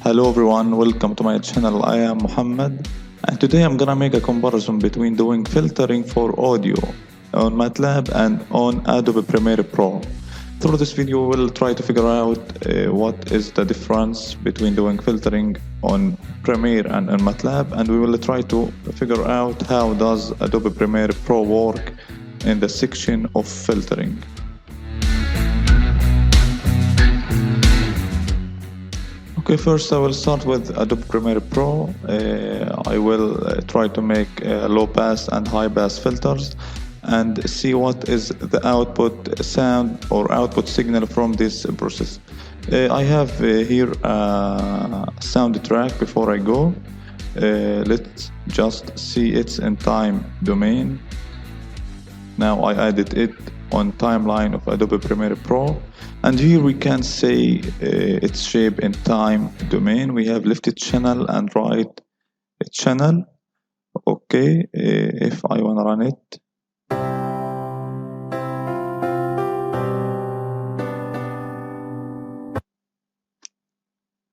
Hello everyone, welcome to my channel. I am Muhammad, and today I'm gonna make a comparison between doing filtering for audio on MATLAB and on Adobe Premiere Pro. Through this video we'll try to figure out what is the difference between doing filtering on Premiere and on MATLAB, and we will try to figure out how does Adobe Premiere Pro work in the section of filtering. Okay, first I will start with Adobe Premiere Pro. I will try to make low pass and high pass filters and see what is the output sound or output signal from this process. I have here a sound track before I go. Let's just see it's in time domain. Now I added it on timeline of Adobe Premiere Pro, and here we can say its shape in time domain. We have left channel and right channel. Okay, if I want to run it,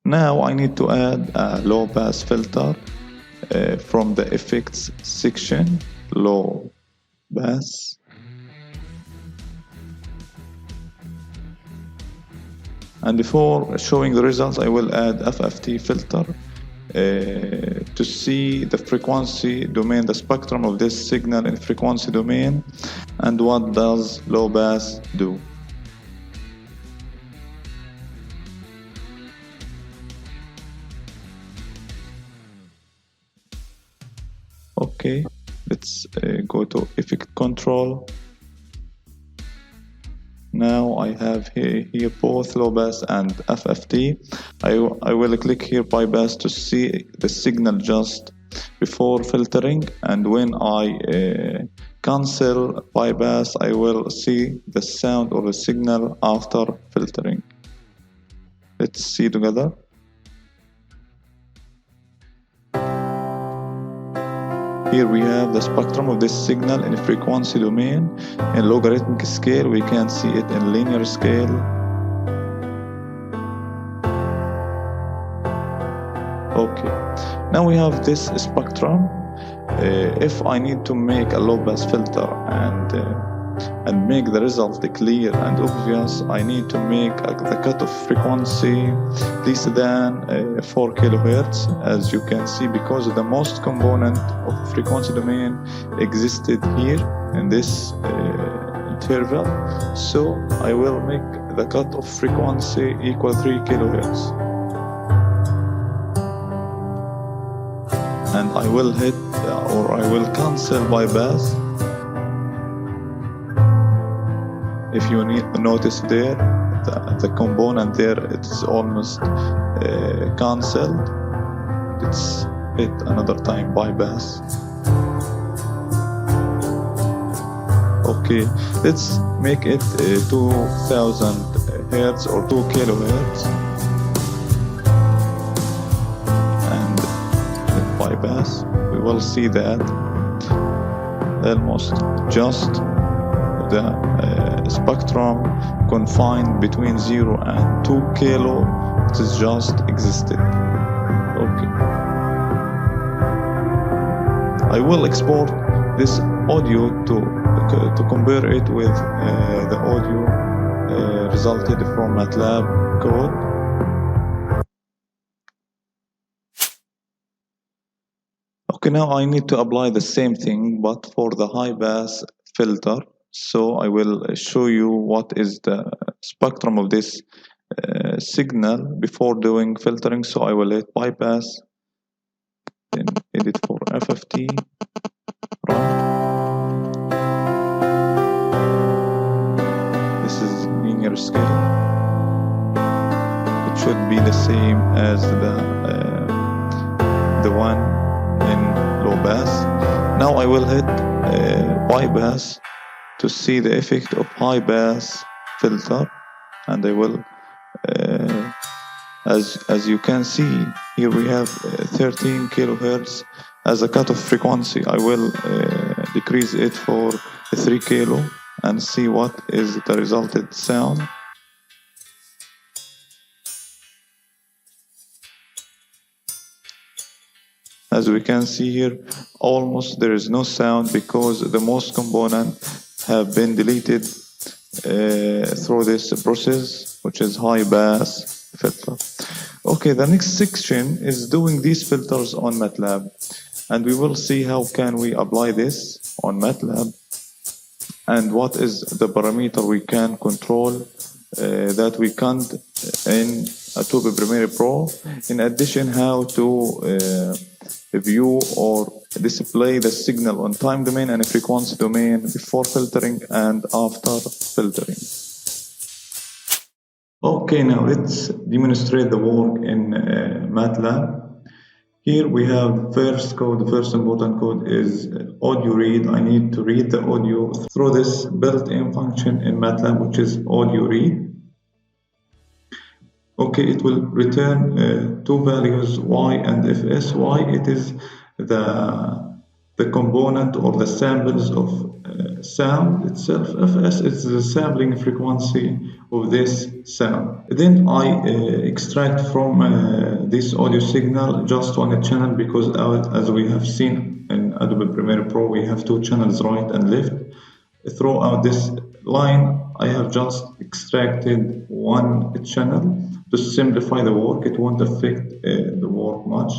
now I need to add a low pass filter from the effects section, low pass. And before showing the results, I will add FFT filter to see the frequency domain, the spectrum of this signal in frequency domain, and what does low pass do. Okay, let's go to effect control. Now I have here both low pass and FFT. I will click here bypass to see the signal just before filtering, and when I cancel bypass I will see the sound or the signal after filtering. Let's see together. Here we have the spectrum of this signal in frequency domain. In logarithmic scale, we can see it in linear scale. Okay, now we have this spectrum. If I need to make a low pass filter and make the result clear and obvious, I need to make the cutoff frequency less than 4 kHz, as you can see, because the most component of frequency domain existed here in this interval. So I will make the cutoff frequency equal 3 kHz, and I will hit or I will cancel bypass. If you notice there, the component there, it's almost cancelled. Let's hit another time bypass. Okay, let's make it 2000 Hertz or 2 kilohertz and hit bypass. We will see that almost just the spectrum confined between 0 and 2 kilo, it is just existed. Okay, I will export this audio to compare it with the audio resulted from MATLAB code. Okay, now I need to apply the same thing but for the high pass filter. So I will show you what is the spectrum of this signal before doing filtering. So I will hit bypass, then edit for FFT, run. This is linear scale. It should be the same as the one in low pass. Now I will hit bypass to see the effect of high pass filter, and I will as you can see here we have 13 kilohertz as a cutoff frequency. I will decrease it for 3 kilo and see what is the resulted sound. As we can see here, almost there is no sound because the most components have been deleted through this process, which is high pass filter. Okay, the next section is doing these filters on MATLAB, and we will see how can we apply this on MATLAB and what is the parameter we can control that we can't in Adobe Premiere Pro. In addition, how to view or display the signal on time domain and frequency domain before filtering and after filtering. Okay, now let's demonstrate the work in MATLAB. Here we have first code. The first important code is audio read. I need to read the audio through this built-in function in MATLAB, which is audio read. Okay, it will return two values, y and fs. Y, it is the component or the samples of sound itself. Fs is the sampling frequency of this sound. Then I extract from this audio signal just one channel, because as we have seen in Adobe Premiere Pro, we have two channels, right and left. Throughout this line, I have just extracted one channel to simplify the work. It won't affect the work much.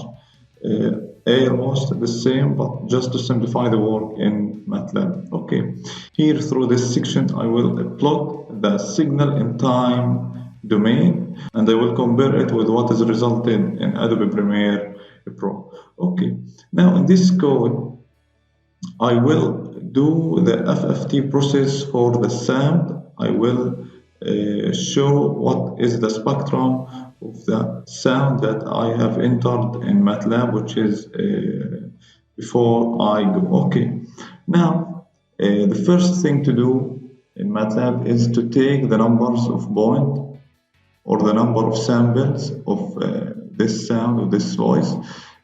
Almost the same, but just to simplify the work in MATLAB. Okay, here through this section I will plot the signal in time domain, and I will compare it with what is resulted in Adobe Premiere Pro. Okay, now in this code I will do the FFT process for the sound. I will show what is the spectrum of the sound that I have entered in MATLAB, which is before I go. Okay, now the first thing to do in MATLAB is to take the numbers of point or the number of samples of this sound or this voice.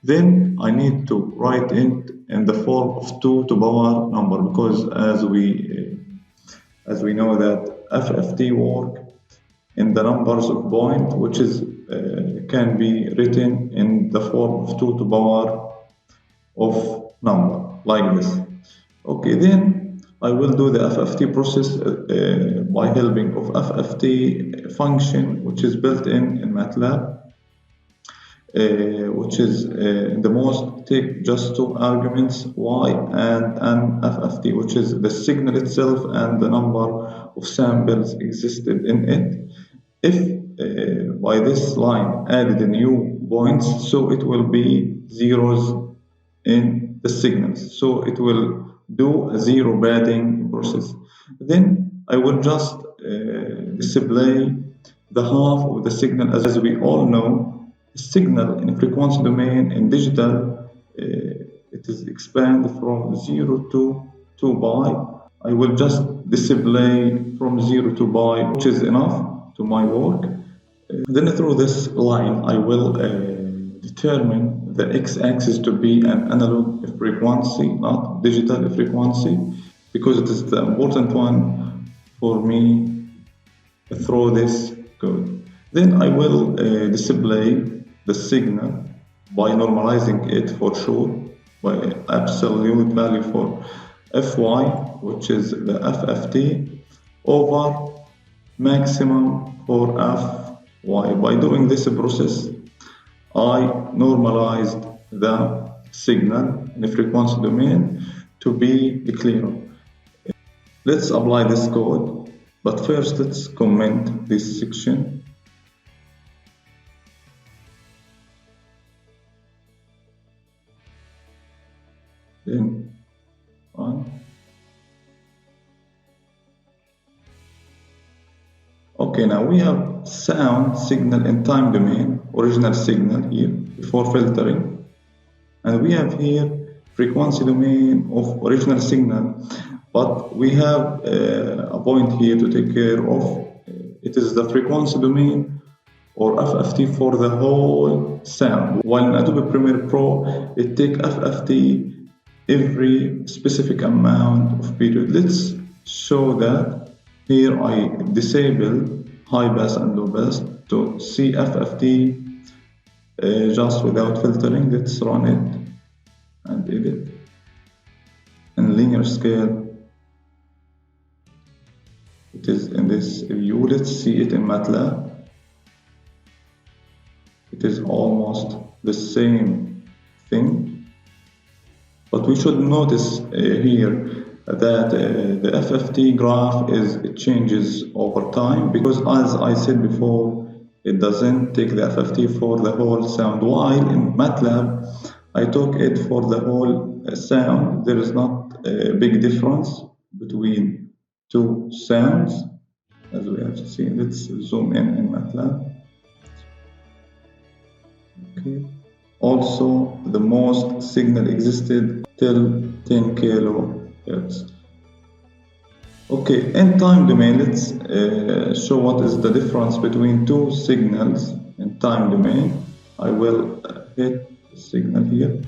Then I need to write it in the form of 2 to power number, because as we know that FFT work in the numbers of point, which is can be written in the form of 2 to power of number, like this. Okay, then I will do the FFT process by helping of FFT function, which is built in MATLAB, which is the most take just two arguments, y and FFT, which is the signal itself and the number of samples existed in it. If by this line added a new points, so it will be zeros in the signals, so it will do a zero padding process. Then I will just display the half of the signal. As we all know, signal in frequency domain in digital it is expanded from 0 to 2 pi. I will just display from 0 to pi, which is enough to my work. Then through this line I will determine the x-axis to be an analog frequency, not digital frequency, because it is the important one for me through this code. Then I will display the signal by normalizing it for sure by absolute value for Fy, which is the FFT, over maximum for Fy. By doing this process, I normalized the signal in the frequency domain to be clearer. Let's apply this code, but first let's comment this section. Then on. Okay, now we have sound signal in time domain, original signal here before filtering, and we have here frequency domain of original signal, but we have a point here to take care of. It is the frequency domain or FFT for the whole sound, while in Adobe Premiere Pro it takes FFT every specific amount of period. Let's show that. Here I disable high pass and low pass to see FFT just without filtering. Let's run it. and edit. In linear scale, it is in this view. Let's see it in MATLAB. It is almost the same thing, but we should notice here that the FFT graph it changes over time, because as I said before, it doesn't take the FFT for the whole sound, while in MATLAB I took it for the whole sound. There is not a big difference between two sounds, as we have seen. Let's zoom in MATLAB. Okay. Also, the most signal existed till 10 kilohertz. Okay, in time domain, let's show what is the difference between two signals in time domain. I will hit the signal here.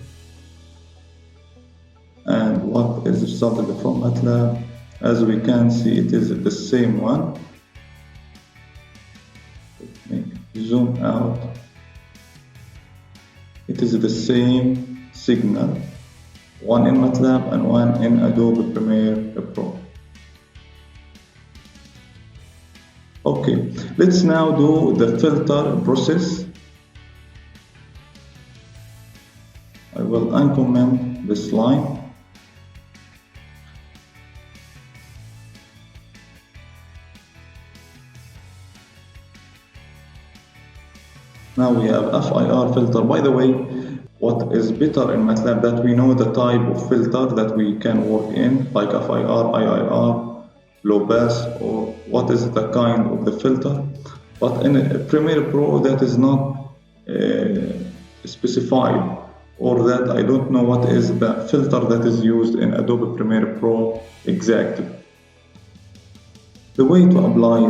And what is resulted from MATLAB? As we can see, it is the same one. Let me zoom out. It is the same signal, one in MATLAB and one in Adobe Premiere Pro. Okay, let's now do the filter process. I will uncomment this line. Now we have FIR filter. By the way, what is better in MATLAB that we know the type of filter that we can work in, like FIR, IIR, low pass, or what is the kind of the filter. But in Premiere Pro, that is not specified, or that I don't know what is the filter that is used in Adobe Premiere Pro exactly. The way to apply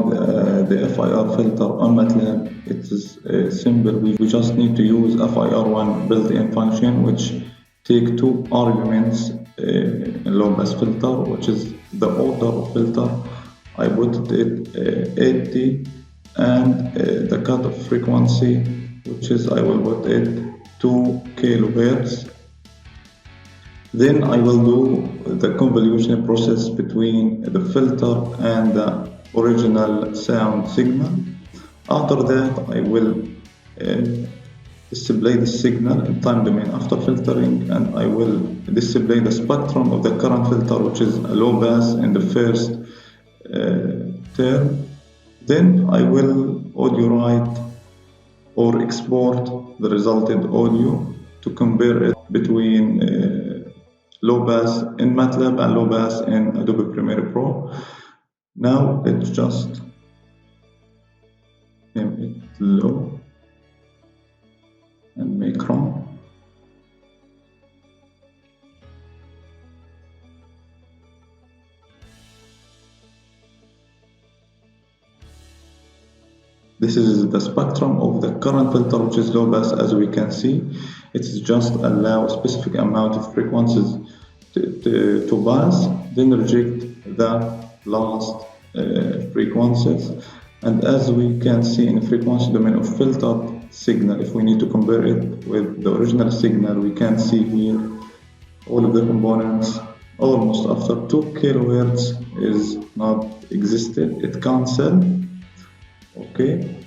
the FIR filter on MATLAB, it is simple. We just need to use FIR1 built-in function, which take two arguments in low-pass filter, which is the order of filter. I put it 80, and the cutoff frequency, which is I will put it 2 kilohertz. Then I will do the convolution process between the filter and the original sound signal. After that, I will display the signal in time domain after filtering, and I will display the spectrum of the current filter, which is a low pass in the first term. Then I will audio write or export the resulted audio to compare it between low pass in MATLAB and low pass in Adobe Premiere Pro. Now let's just name it low and make run. This is the spectrum of the current filter, which is low pass. As we can see, it is just allow a specific amount of frequencies to pass, then reject the last frequencies. And as we can see in the frequency domain of filtered signal, if we need to compare it with the original signal, we can see here all of the components almost after 2 kilohertz is not existed, it cancelled. Okay,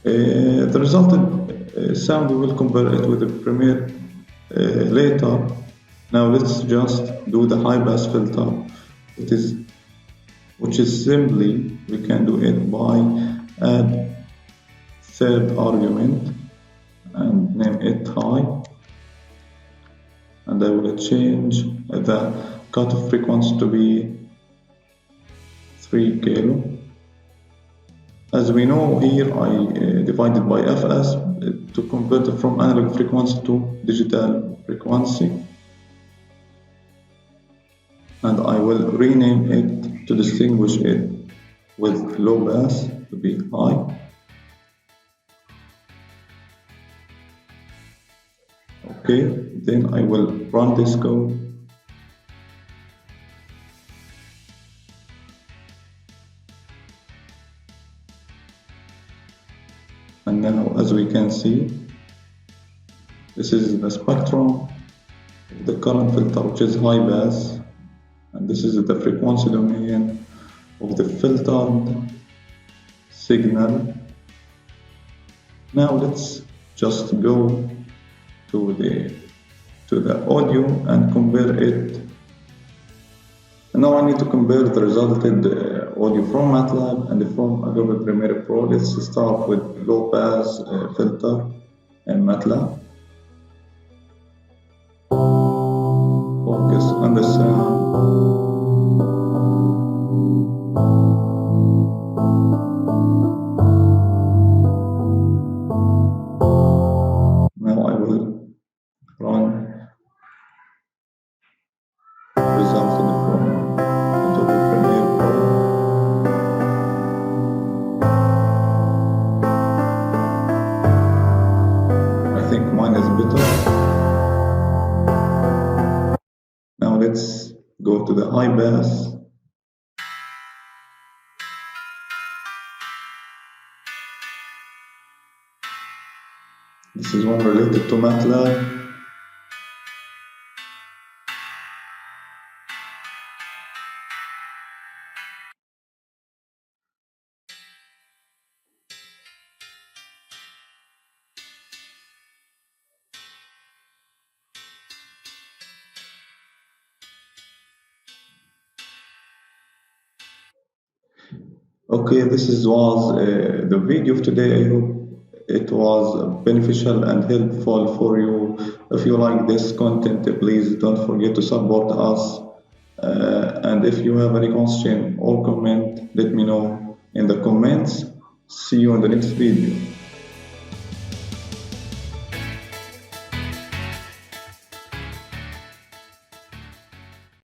the resulted sound we will compare it with the Premiere later. Now let's just do the high pass filter. Which is simply, we can do it by add third argument and name it high, and I will change the cutoff frequency to be 3 kilo. As we know here, I divided by fs to convert it from analog frequency to digital frequency, and I will rename it to distinguish it with low pass to be high. Okay, then I will run this code. And now, as we can see, this is the spectrum the current filter, which is high pass, and this is the frequency domain of the filtered signal. Now let's just go to the audio and compare it. And now I need to compare the resulted audio from MATLAB and from Adobe Premiere Pro. Let's start with low pass filter in MATLAB. Focus on the sound. Now I will run resulted from Adobe Premiere Pro. I think mine is better. Now let's go to the high pass. This is one related to MATLAB. Okay, was the video of today. I hope it was beneficial and helpful for you. If you like this content, please don't forget to support us. And if you have any question or comment, let me know in the comments. See you in the next video.